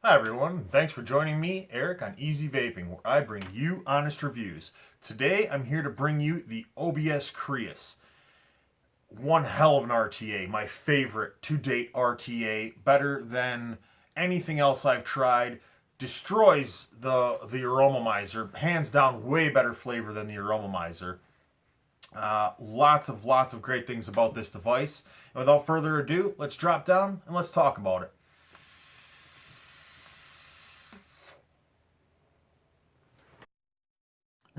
Hi everyone, thanks for joining me, Eric, on Easy Vaping, where I bring you honest reviews. Today I'm here to bring you the OBS CRIUS. One hell of an RTA, my favorite to date RTA, better than anything else I've tried. Destroys the aromomizer, hands down way better flavor than the aromomizer. Lots of great things about this device. And without further ado, let's drop down and let's talk about it.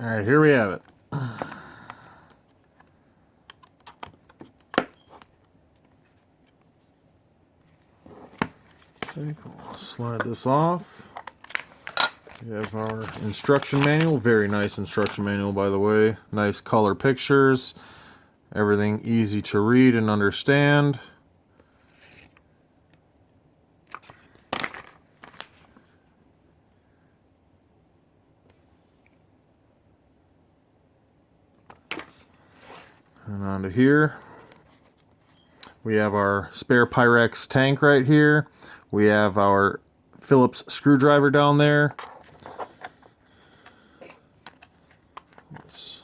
All right, here we have it. Okay, we'll slide this off. We have our instruction manual. Very nice instruction manual, by the way. Nice color pictures. Everything easy to read and understand. And onto here. We have our spare Pyrex tank right here. We have our Phillips screwdriver down there. Let's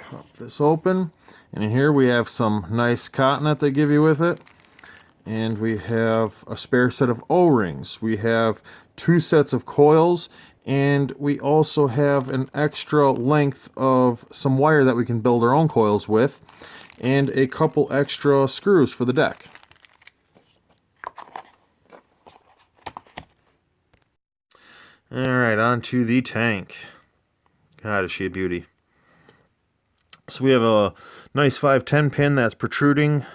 pop this open. And in here we have some nice cotton that they give you with it. And we have a spare set of O-rings. We have 2 sets of coils, and we also have an extra length of some wire that we can build our own coils with, and a couple extra screws for the deck. Alright, on to the tank. God, is she a beauty. So we have a nice 510 pin that's protruding.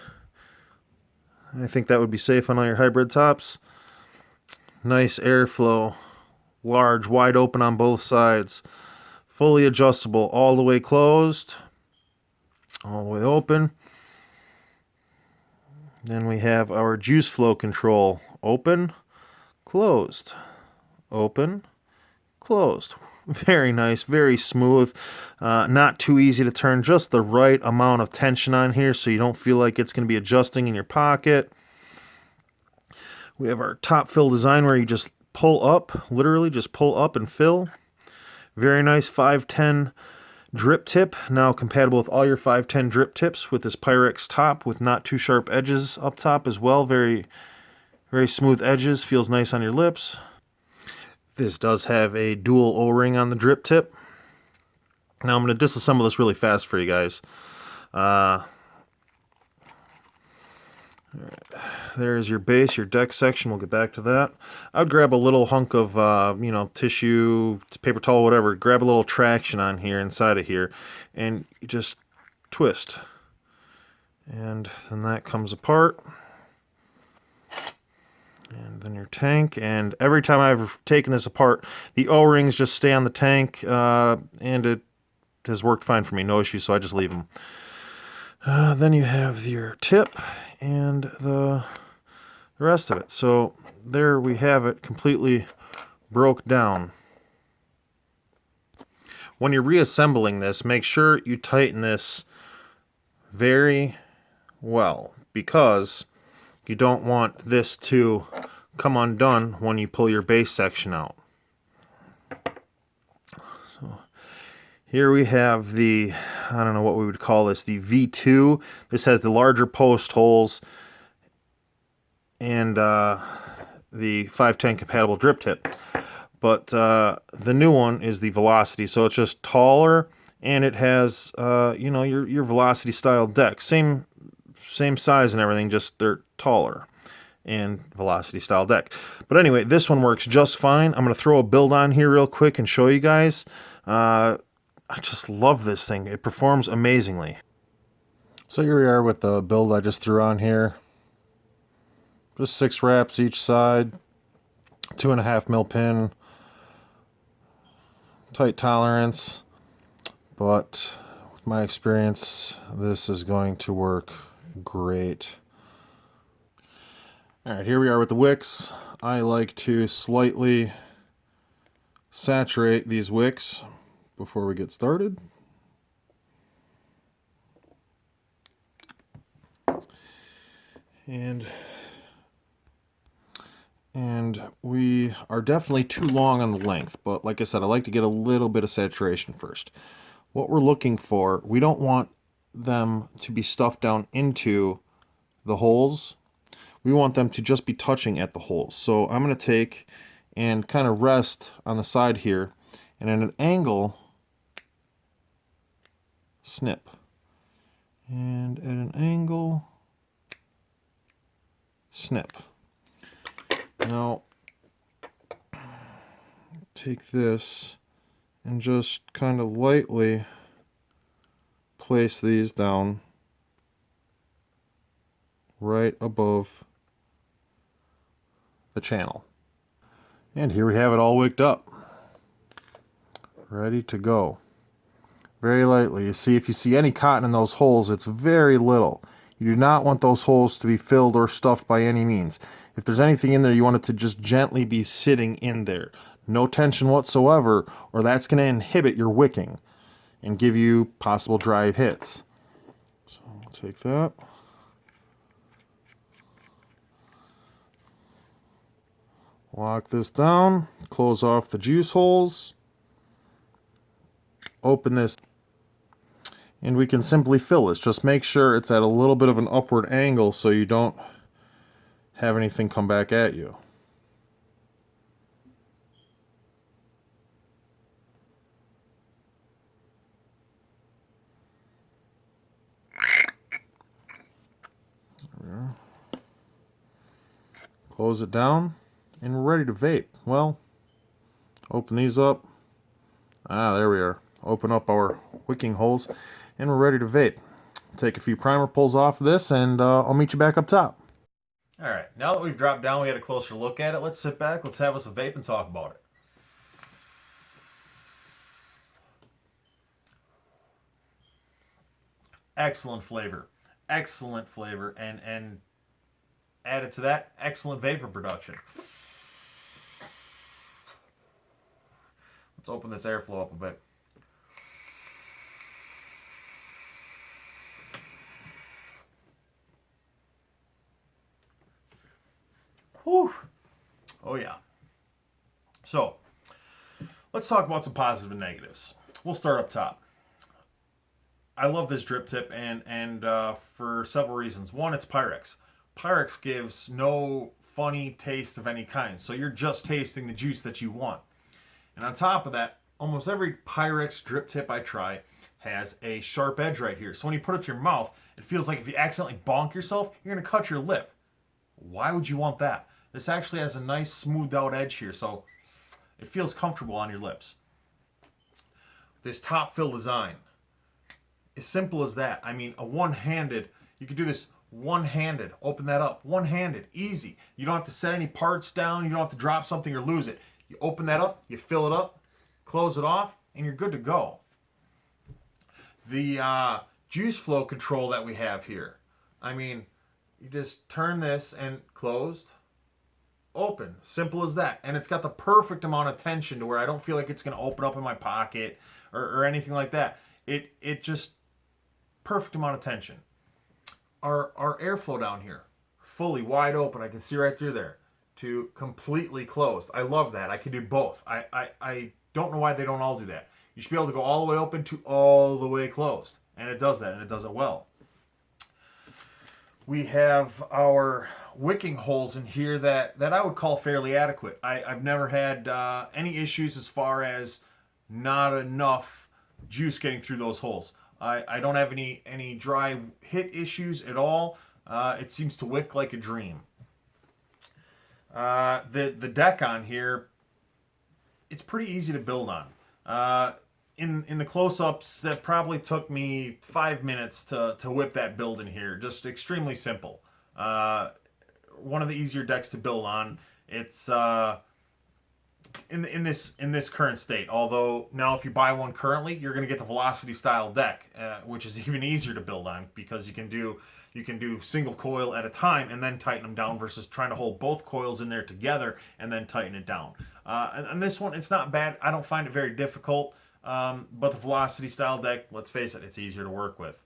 I think that would be safe on all your hybrid tops. Nice airflow. Large, wide open on both sides. Fully adjustable, all the way closed. All the way open. Then we have our juice flow control. Open, closed. Open, closed. Very nice, very smooth. Not too easy to turn, just the right amount of tension on here so you don't feel like it's going to be adjusting in your pocket. We have our top fill design where you just pull up, literally just pull up and fill. Very nice 510 drip tip, now compatible with all your 510 drip tips with this Pyrex top with not too sharp edges up top as well. Very smooth edges, feels nice on your lips. This does have a dual O-ring on the drip tip. Now I'm going to disassemble this really fast for you guys. There's your base, your deck section. We'll get back to that. I would grab a little hunk of, tissue, paper towel, whatever. Grab a little traction on here, inside of here, and you just twist. And then that comes apart. And then your tank, and every time I've taken this apart, the O-rings just stay on the tank, and it has worked fine for me, no issues, so I just leave them. Then you have your tip and the rest of it. So there we have it, completely broke down. When you're reassembling this, make sure you tighten this very well, because you don't want this to come undone when you pull your base section out. So here we have the, I don't know what we would call this, the V2. This has the larger post holes and the 510 compatible drip tip. But the new one is the Velocity, so it's just taller, and it has your Velocity style deck. Same size and everything, just they're taller and Velocity style deck. But anyway, this one works just fine. I'm going to throw a build on here real quick and show you guys. I just love this thing. It performs amazingly. So here we are with the build I just threw on here. Just 6 wraps each side, 2.5 mil pin, tight tolerance, but with my experience, this is going to work great. Alright, here we are with the wicks. I like to slightly saturate these wicks before we get started. And And we are definitely too long on the length, but like I said, I like to get a little bit of saturation first. What we're looking for, we don't want them to be stuffed down into the holes. We want them to just be touching at the holes. So I'm going to take and kind of rest on the side here, and at an angle, snip. And at an angle, snip. Now, take this and just kind of lightly place these down right above the channel. And here we have it all wicked up. Ready to go. Very lightly. You see, if you see any cotton in those holes, it's very little. You do not want those holes to be filled or stuffed by any means. If there's anything in there, you want it to just gently be sitting in there. No tension whatsoever, or that's going to inhibit your wicking and give you possible drive hits. So I'll take that. Lock this down, close off the juice holes, open this, and we can simply fill this. Just make sure it's at a little bit of an upward angle so you don't have anything come back at you. Close it down, and we're ready to vape. Well, open these up. There we are. Open up our wicking holes, and we're ready to vape. Take a few primer pulls off of this, and I'll meet you back up top. All right, now that we've dropped down, we had a closer look at it. Let's sit back, let's have us a vape and talk about it. Excellent flavor, and added to that, excellent vapor production. Let's open this airflow up a bit. Whew. Oh yeah. So, let's talk about some positive and negatives. We'll start up top. I love this drip tip, and for several reasons. One, it's Pyrex. Pyrex gives no funny taste of any kind, so you're just tasting the juice that you want. And on top of that, almost every Pyrex drip tip I try has a sharp edge right here. So when you put it to your mouth, it feels like if you accidentally bonk yourself, you're going to cut your lip. Why would you want that? This actually has a nice smoothed out edge here, so it feels comfortable on your lips. This top fill design, as simple as that. I mean, a one-handed, you could do this one-handed, open that up, one-handed, easy. You don't have to set any parts down, you don't have to drop something or lose it. You open that up, you fill it up, close it off, and you're good to go. The juice flow control that we have here, I mean, you just turn this and closed, open, simple as that. And it's got the perfect amount of tension to where I don't feel like it's going to open up in my pocket or anything like that. It just, perfect amount of tension. Our airflow down here, fully wide open, I can see right through there, to completely closed. I love that. I can do both. I don't know why they don't all do that. You should be able to go all the way open to all the way closed. And it does that, and it does it well. We have our wicking holes in here that I would call fairly adequate. I've never had any issues as far as not enough juice getting through those holes. I don't have any dry hit issues at all. It seems to wick like a dream. The deck on here, it's pretty easy to build on. In the close-ups, that probably took me 5 minutes to whip that build in here. Just extremely simple. One of the easier decks to build on. It's in this current state. Although now, if you buy one currently, you're going to get the Velocity style deck, which is even easier to build on because you can do single coil at a time and then tighten them down versus trying to hold both coils in there together and then tighten it down. And this one, it's not bad. I don't find it very difficult. But the Velocity style deck, let's face it, it's easier to work with.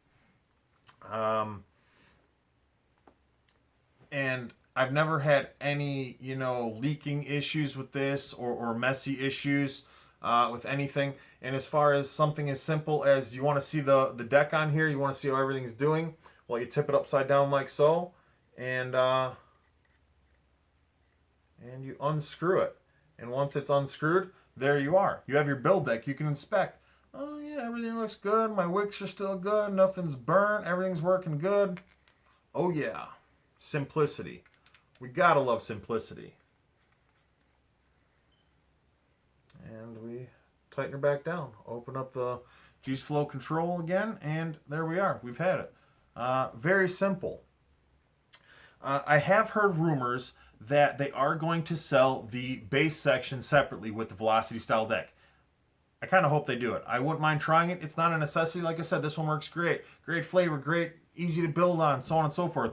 And I've never had any, leaking issues with this or messy issues with anything. And as far as something as simple as you want to see the deck on here, you want to see how everything's doing, well, you tip it upside down like so, and you unscrew it. And once it's unscrewed, there you are. You have your build deck. You can inspect. Oh yeah, everything looks good. My wicks are still good. Nothing's burnt. Everything's working good. Oh yeah, simplicity. We gotta love simplicity. And we tighten her back down. Open up the juice flow control again, and there we are. We've had it. Very simple. I have heard rumors that they are going to sell the base section separately with the Velocity style deck. I kind of hope they do it. I wouldn't mind trying it. It's not a necessity. Like I said, this one works great. Great flavor, great, easy to build on, so on and so forth.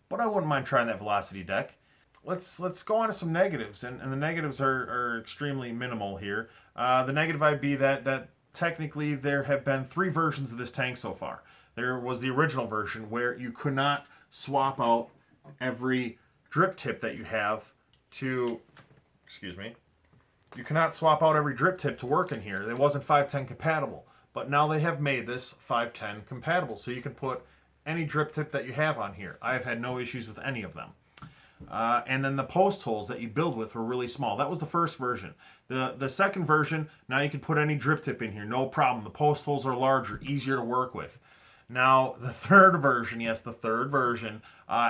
But I wouldn't mind trying that Velocity deck. Let's go on to some negatives, and the negatives are extremely minimal here. The negative I'd be that technically there have been 3 versions of this tank so far. There was the original version where you could not swap out every drip tip that you have to, you cannot swap out every drip tip to work in here. It wasn't 510 compatible, but now they have made this 510 compatible, so you can put any drip tip that you have on here. I have had no issues with any of them. And then the post holes that you build with were really small. That was the first version. The second version, now you can put any drip tip in here, no problem. The post holes are larger, easier to work with. Now the third version, yes, the third version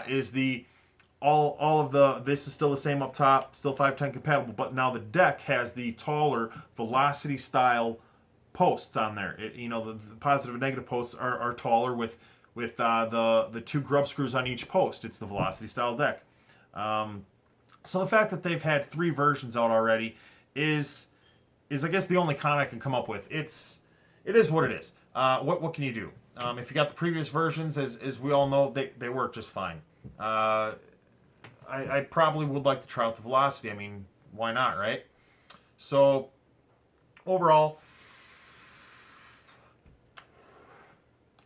is the all of the, this is still the same up top, still 510 compatible, but now the deck has the taller Velocity style posts on there. The positive and negative posts are taller with the 2 grub screws on each post. It's the Velocity style deck. So the fact that they've had 3 versions out already is I guess the only con I can come up with. It is what it is. What can you do? If you got the previous versions, as we all know, they work just fine. I probably would like to try out the Velocity. I mean, why not, right? So overall,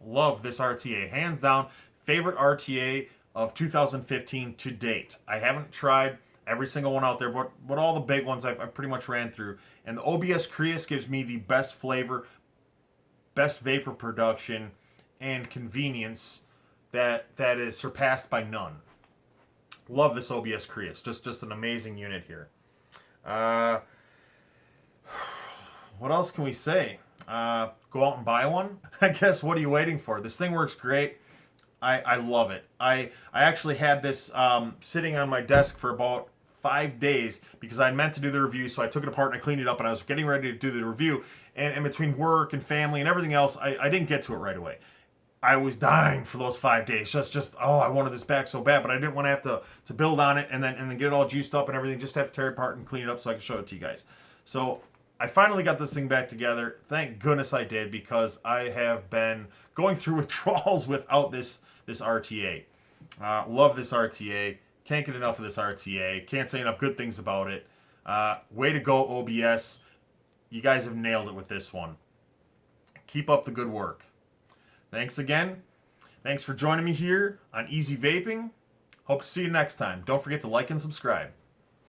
love this RTA. Hands down, favorite RTA of 2015 to date. I haven't tried every single one out there, but all the big ones I've pretty much ran through. And the OBS CRIUS gives me the best flavor, best vapor production, and convenience that is surpassed by none. Love this OBS CRIUS. Just an amazing unit here. What else can we say? Go out and buy one. I guess, what are you waiting for? This thing works great. I love it. I actually had this sitting on my desk for about 5 days because I meant to do the review, so I took it apart and I cleaned it up, and I was getting ready to do the review, and in between work and family and everything else, I didn't get to it right away. I was dying for those 5 days. I wanted this back so bad, but I didn't want to have to build on it and then get it all juiced up and everything. Just have to tear it apart and clean it up so I can show it to you guys. So I finally got this thing back together. Thank goodness I did, because I have been going through withdrawals without this RTA. Love this RTA. Can't get enough of this RTA. Can't say enough good things about it. Way to go, OBS. You guys have nailed it with this one. Keep up the good work. Thanks again. Thanks for joining me here on Easy Vaping. Hope to see you next time. Don't forget to like and subscribe.